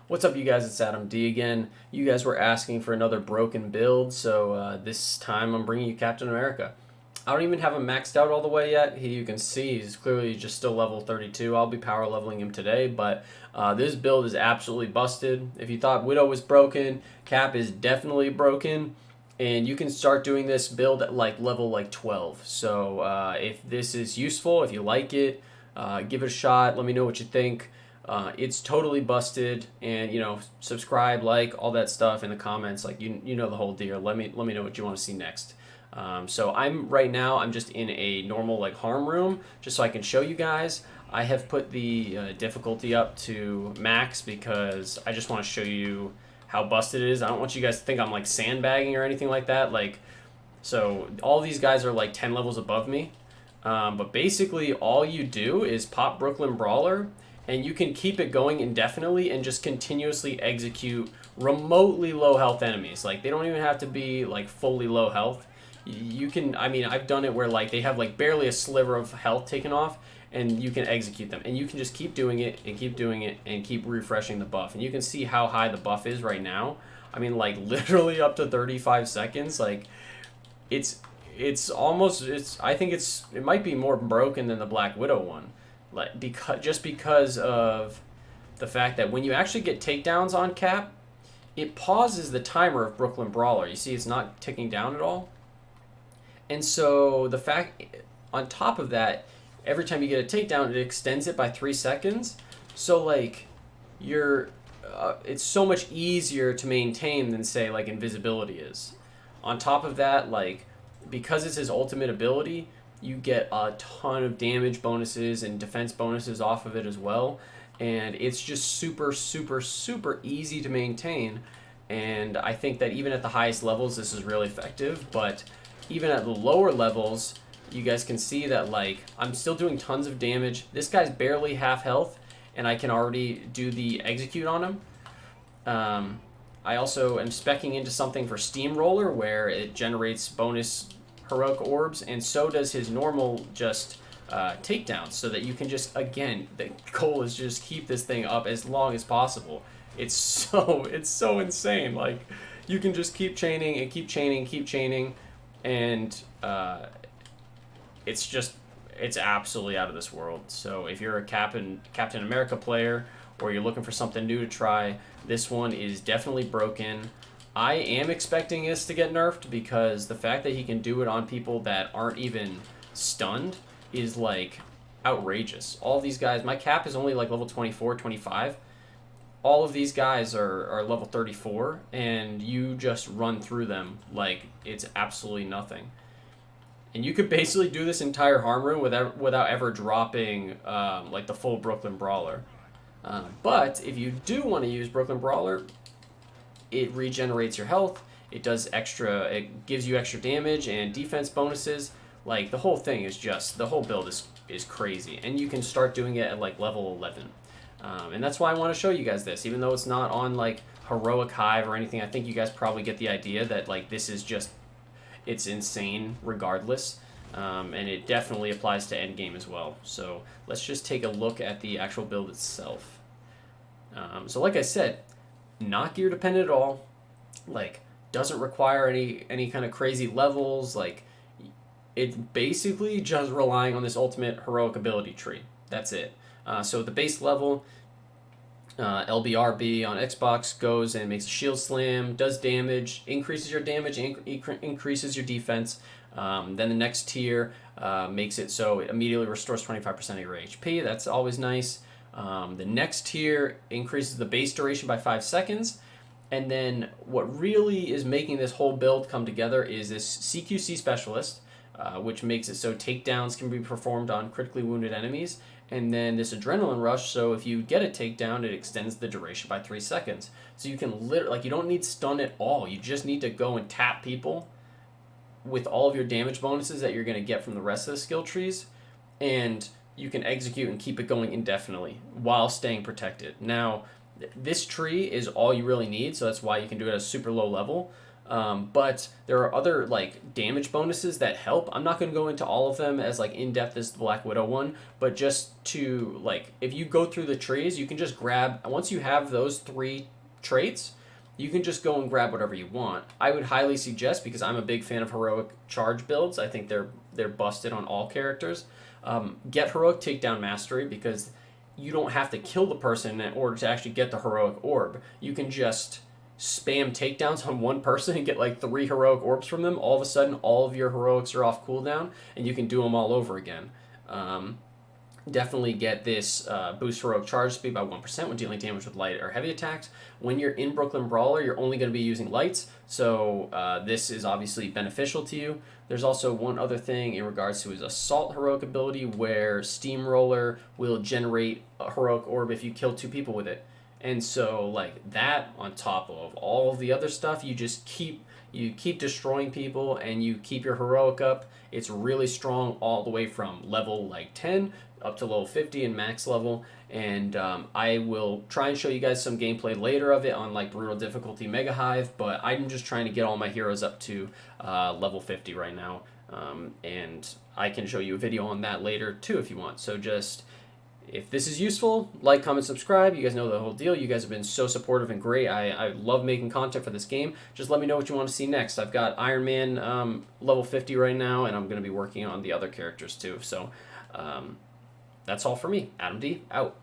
What's up, you guys? It's Adam D again. You guys were asking for another broken build, so this time I'm bringing you Captain America. I don't even have him maxed out all the way yet. You can see he's clearly just still level 32. I'll be power leveling him today, but this build is absolutely busted. If you thought Widow was broken, Cap is definitely broken, and you can start doing this build at level 12. So if this is useful, if you like it, give it a shot. Let me know what you think. It's totally busted, and subscribe, like all that stuff in the comments. Like you know the whole deal. Let me know what you want to see next. So I'm just in a normal harm room just so I can show you guys. I have put the difficulty up to max because I just want to show you how busted it is. I don't want you guys to think I'm sandbagging or anything like that. So all these guys are 10 levels above me. But basically all you do is pop Brooklyn Brawler, and you can keep it going indefinitely and just continuously execute remotely low health enemies. They don't even have to be fully low health. You can, I've done it where they have barely a sliver of health taken off, and you can execute them. And you can just keep doing it and keep doing it and keep refreshing the buff. And you can see how high the buff is right now. Literally up to 35 seconds. I think it might be more broken than the Black Widow one. Because of the fact that when you actually get takedowns on Cap, it pauses the timer of Brooklyn Brawler. You see it's not ticking down at all. And so the fact, on top of that, every time you get a takedown, it extends it by 3 seconds. So it's so much easier to maintain than say invisibility is. On top of that, because it's his ultimate ability, you get a ton of damage bonuses and defense bonuses off of it as well. And it's just super, super, super easy to maintain. And I think that even at the highest levels, this is really effective. But even at the lower levels, you guys can see that I'm still doing tons of damage. This guy's barely half health, and I can already do the execute on him. I also am speccing into something for Steamroller, where it generates bonus heroic orbs, and so does his normal just takedowns, so that you can just, again, the goal is just keep this thing up as long as possible. It's so insane. You can just keep chaining and keep chaining, and it's absolutely out of this world. So if you're a Captain America player, or you're looking for something new to try, this one is definitely broken. I am expecting this to get nerfed, because the fact that he can do it on people that aren't even stunned is outrageous. All these guys, my Cap is only level 24, 25. All of these guys are level 34, and you just run through them like it's absolutely nothing. And you could basically do this entire harm room without ever dropping the full Brooklyn Brawler. But if you do want to use Brooklyn Brawler, it regenerates your health. It gives you extra damage and defense bonuses. The whole thing is the whole build is crazy. And you can start doing it at level 11. And that's why I want to show you guys this. Even though it's not on Heroic Hive or anything, I think you guys probably get the idea that this is it's insane regardless. And it definitely applies to endgame as well. So let's just take a look at the actual build itself. So like I said, not gear dependent at all. Doesn't require any kind of crazy levels. It's basically just relying on this ultimate heroic ability tree. That's it. So at the base level, LBRB on Xbox goes and makes a shield slam, does damage, increases your damage, increases your defense. Then the next tier makes it so it immediately restores 25% of your HP. That's always nice. The next tier increases the base duration by 5 seconds. And then what really is making this whole build come together is this CQC specialist, which makes it so takedowns can be performed on critically wounded enemies. And then this adrenaline rush, so if you get a takedown, it extends the duration by 3 seconds. So you can you don't need stun at all. You just need to go and tap people with all of your damage bonuses that you're going to get from the rest of the skill trees, and you can execute and keep it going indefinitely while staying protected. Now, this tree is all you really need, so that's why you can do it at a super low level. But there are other like damage bonuses that help. I'm not going to go into all of them as like in depth as the Black Widow one, but just to like if you go through the trees, you can just grab once you have those 3 traits, you can just go and grab whatever you want. I would highly suggest, because I'm a big fan of heroic charge builds. I think they're busted on all characters. Get heroic takedown mastery, because you don't have to kill the person in order to actually get the heroic orb. You can just spam takedowns on one person and get like 3 heroic orbs from them. All of a sudden, all of your heroics are off cooldown, and you can do them all over again. Definitely get this boost heroic charge speed by 1% when dealing damage with light or heavy attacks. When you're in Brooklyn Brawler, you're only going to be using lights, so this is obviously beneficial to you. There's also one other thing in regards to his assault heroic ability, where Steamroller will generate a heroic orb if you kill 2 people with it. And so like that on top of all of the other stuff, you keep destroying people and you keep your heroic up. It's really strong all the way from level like 10 up to level 50 and max level. And I will try and show you guys some gameplay later of it on like brutal difficulty Mega Hive, but I'm just trying to get all my heroes up to level 50 right now. And I can show you a video on that later too if you want. So just, if this is useful, like, comment, subscribe. You guys know the whole deal. You guys have been so supportive and great. I love making content for this game. Just let me know what you want to see next. I've got Iron Man level 50 right now, and I'm going to be working on the other characters too. So that's all for me. Adam D, out.